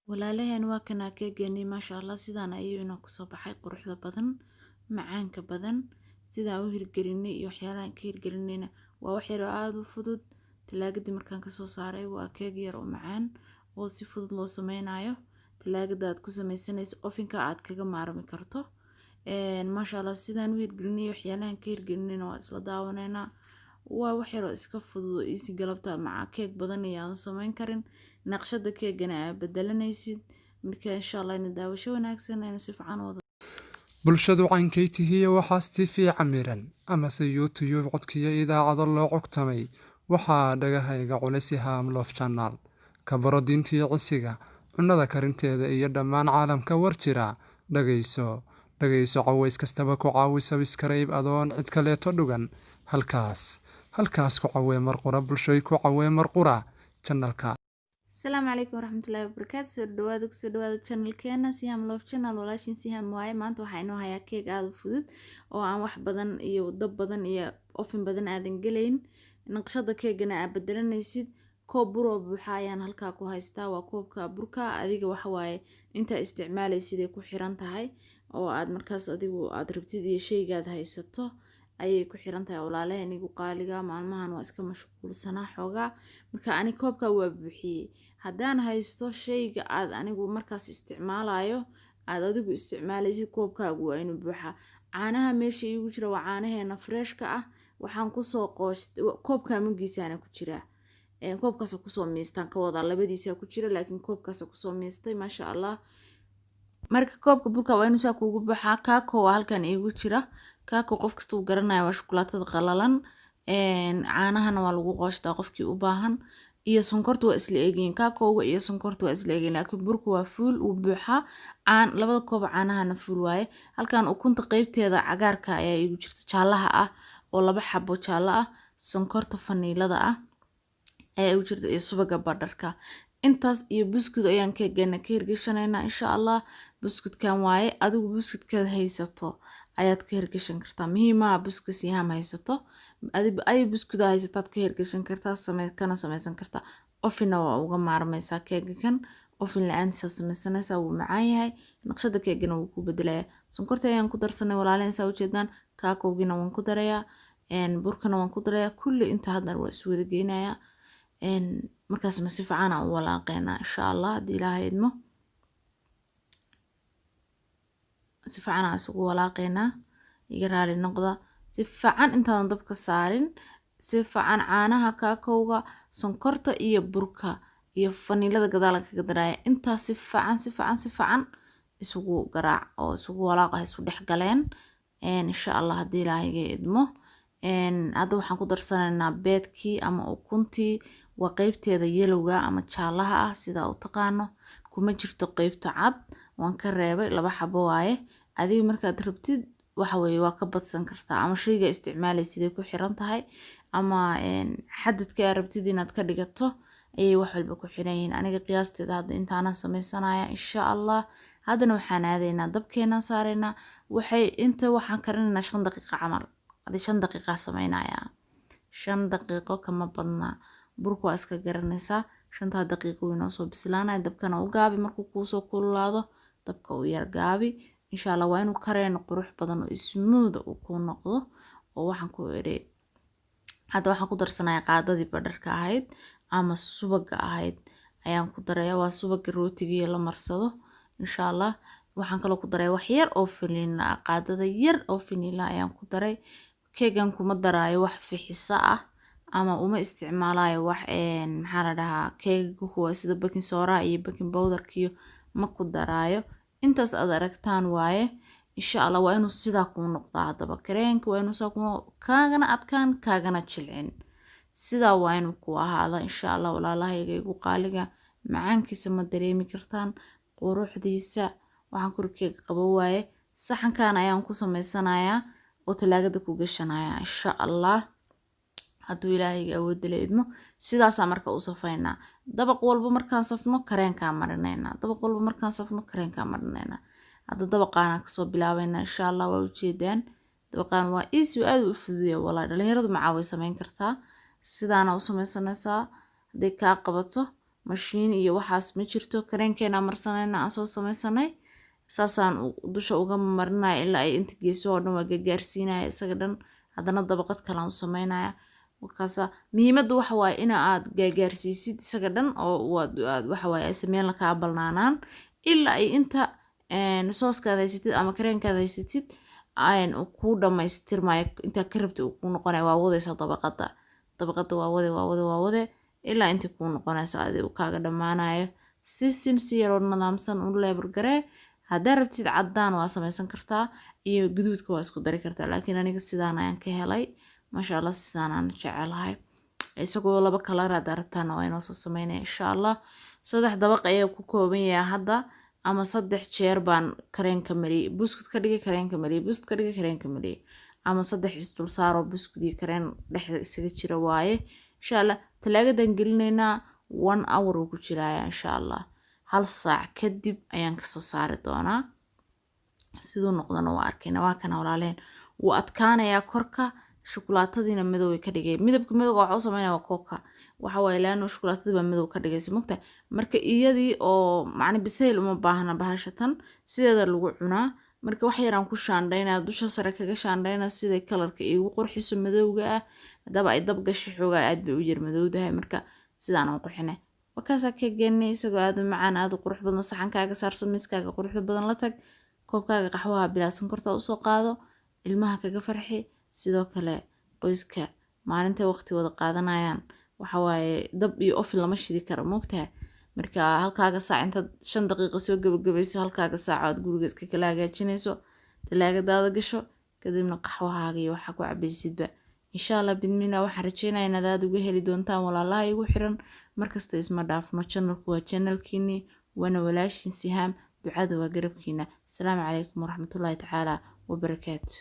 walaalaheen waa kana keegani maasha Allah sidaan ayuu inoo ku soo baxay quruxda badan macaanka badan sidaan u hirgelinay iyo waxyaalahan ka hirgelinayna waa wax yar oo aad u fudud talaagada markaan ka soo saaray waa keeg yar oo macaan oo si fudud loo sameynayo talaagada aad ku sameysanayso ofinka aad kaga maarmi karto maasha Allah sidaan u hirgelinay waxyaalahan ka hirgelinayna waa isla daawanayna waa wax yar oo iska fudud isi galabta maca keeg badan ayaan sameyn karin naqshada keegana aad bedelanaysid marka insha Allah in daawasho wanaagsan aynu si fiican wada bulshadu caynkeetihiiyo waxaas TV camiran amase YouTube codkiyo idaacado loo cogtamay waxaa dhagahayga culisi Ham Love Channel ka baro diintii cisiga cunada karinteeda iyo dhammaan caalamka war jira dhagayso caways kastaba ku caawi subscribe adoon cid kaleeto dhugan halkaas ku caawee marqura bulshoy ku caawee marqura channelka السلام عليكم ورحمة الله وبركاته سو دواada channelkeena Siham Love Channel walaashin Siham waaye maanta waxaa inoo hayaa keeg aad u fudud oo aan wax badan iyo dab badan iyo oven badan aadan galeyn naqshada keegana aad bedelanaysid koob bur oo buuxa ayaan halkaa ku haystaa waa koobka burka adiga waxa waaye inta isticmaalaysid ay ku xiran tahay oo aad markaas adigu aad rabtid iyo shaygaad haysato ayay ku xiran tahay walaalaheen igu qaaliga maalmahan waa iska mashquulsanaa xoogaa marka ani koobka waa buuxiyay haddaan haysto shayga aad anigu markaas isticmaalayo aad adigu isticmaalaysid koobkaagu waa inuu buuxa caanaha meesha iigu jira waa caanaheena freshka ah waxaan kusoo qooshtay koobka mugiisaana ku jira koobkaas kusoo miistaan ka wada labadiisa ku jira laakiin koobkaas kusoo miistay maasha Allah marka koobka burka waa inuu saa kuugu buuxaa kaako waa halkan iigu jira kaako qof kasta uu garanayo waa shukulaatada qalalan caanahana waa lagu qoostaa qofkii u baahan iyo sonkortu waa isla eegeen kaakooga iyo sonkortu waa isla eegeen laakiin burku waa fuul uu buuxa labada koob caanahana fuul waaye halkan ukunta qaybteeda cagaarka ayaa igu jirta jaalaha ah oo 2 xabo jaala ah sonkorta faniilada ah ayaa igu jirta iyo subaga badarka intaas iyo buskud ayaan keegana ka hirgashanayna insha Allah buskudkan waaye adigu buskudkaad haysato ayaad ka hirgashan kartaa muhiima buskud Siham haysato ay buskud haysataad ka hirgashan kartaa sameysan kartaa ofina waa uga maarmaysaa keegan ofin la'aantiisa sameysanaysaa wuu macaan yahay naqshada keegana wuu ku bedelayaa sonkorta ayaan ku darsanay walaaleen saa u jeedaan kaakowgina waan ku darayaa burkana waan ku darayaa kulli inta hadda waa isu wada geynayaa markaasna si fiican aan u walaaqeynaa insha Allah hadii Ilaahay idmo si fiican aan isugu walaaqeynaa iga raali noqda si fiican intaadan dabka saarin si fiican caanaha kaakowga sonkorta iyo burka iyo faniilada gadaal kaga daraya intaas si fiican isugu garaac oo isugu walaaqa isku dhex galeen insha Allah hadii Ilaahay idmo hadda waxaan ku darsanaynaa beedkii ama ukuntii waa qaybteeda yelowga ama jaalaha ah sida u taqaano kuma jirto qaybta cad waan ka reebay 2 xabo waaye adiga markaad rabtid waxa weeye waa ka badsan kartaa ama shayga isticmaalaysid ay ku xiran tahay ama xadadka aad rabtid inaad ka dhigato ayay wax walba ku xiran yihiin aniga qiyaasteeda hadda intaana sameysanaya insha Allah haddana waxaan aadaynaa dabkeena saarayna waxaan karinaynaa 5 daqiiqo camal hadi 5 daqiiqo sameynaya 5 daqiiqo kama badna burku waa iska garanaysaa 5 daqiiqo inoo soo bislaanay dabkana u gaabi markuu ku soo kululaado dabka u yar gaabi insha Allah waa inuu kareeno qurux badan oo smooth uu ku noqdo oo waxaan ku eray hadda waxaan ku darsanayaa qaadadii badarka ahayd ama subaga ahayd ayaan ku darayaa waa subaga rootiga la marsado insha Allah waxaan kale ku daray wax yar oo faniila qaadada yar oo faniila ayaan ku daray keegan kuma daraayo wax fixisa ah ama uma isticmaalayo wax maxaa la dhahaa keega kuwa sida baking soda iyo baking powder kiyo ma ku daraayo intaas aad aragtaan waaye insha Allah waa inuu sidaa ku noqdaa hadaba kareenka waa inuu kaagana adkaan kaagana jilcin sidaa waa inuu ku ahaada insha Allah walaalahayga igu qaaliga macaankiisa ma dareemi kartaan quruxdiisa waxaan ku keeg qabo waaye saxankan ayaan ku sameysanayaa oo talaagada ku gashanayaa insha Allah hadduu Ilaahay awood leedmo sidaas marka u safaynaa dabaq walba markaan safno kareenka marinaynaa hadda dabaqaana ka soo bilaabayna insha Allah waa u jeedaan dabaqaan waa easy aad u fududeeyo dhalinyaradu macaa way sameyn kartaa sidaana u sameysanaysaa haday ka qabato mashiin iyo waxaas ma jirto kareenkeena marsanayna aan soo samaysanay saasaan dusha uga marinaya ilaa ay inta geeso oo dhan waa gaarsiinaya isaga dhan haddana dabaqad kale aan u samaynaya wakaasa muhiimaddu waxa waaye in aad gaarsiisid isaga dhan oo aad waxa waaye ay sameyn la kaa balnaanaan ilaa ay inta sooskaada haysatid ama kareenkaada haysatid ku dhamaystirmaayo inta ka rabta uu ku noqonaya waa wadaysa dabaqada waa wade ilaa inta ku noqonaysa adigu kaaga dhamaanayo si yaroo nidaamsan u leebar garee haddaa rabtid caddaan waa samaysan kartaa iyo guduudka waa isku dari kartaa laakiin aniga sidaan ayaan ka helay maasha allah sidaan aan jecelahay isagoo laba kalar haddaa rabtaana waa inoo soo sameynaya insha allah 3 dabaq ayaa ku kooban yahay hadda ama 3 jeer baan kareenka mariyay buskud ka dhigay kareenka mariyay buskud ka dhigay kareenka mariyay ama 3 isdul saaro buskud iyo kareen dhexda isaga jira waaye insha allah talaagadan gelinaynaa 1 hour uu ku jiraya insha allah 1 saac kadib ayaan ka soo saari doonaa sidoo noqdana waa arkayna waa kana walaaleen wuu adkaanayaa korka shukulaatadiina madow ay ka dhigay midabka madowga waxa uu sameeyaa kooka waxa way laano shukulaatada baa madow ka dhigaysa mogta marka iyadii oo macna bisayl uma baahna bahashatan sideeda lagu cunaa marka wax yaraan ku shaandhaynaa dusha sare kaga shaandhaynaa sida kalarka igu qurxiso madowga ah hadaba ay dab gashi xoogaa aad bay u yar madowdahay marka sidaan aan qurxinay wakaasa ka geenay isagoo aad u macaan aad u qurux badan saxankaaga saarso miiskaaga quruxda badan la tag koobkaaga qaxwaha bilaasan korta u soo qaado ilmaha kaga farxi sidoo kale qoyska maalinta waqti wada qaadanayaan waxa waaye dab iyo ofil lama shidi karo moogtahay marka halkaaga saac inta 5 daqiiqo soo gabagabayso halkaaga saacaad guriga iska kala hagaajinayso talaagadaada gasho kadibna qaxwahaaga iyo waxa ku cabaysidba insha Allah bidmina waxa rajeenayaa inaad aad uga heli doontaan walaalaha igu xiran markasta isma dhaafno channelku waa channelkiini wana walaashin Sihaam ducada waa garabkiina assalaamu calaykum waraxmatullaahi tacaala wabarakaatuh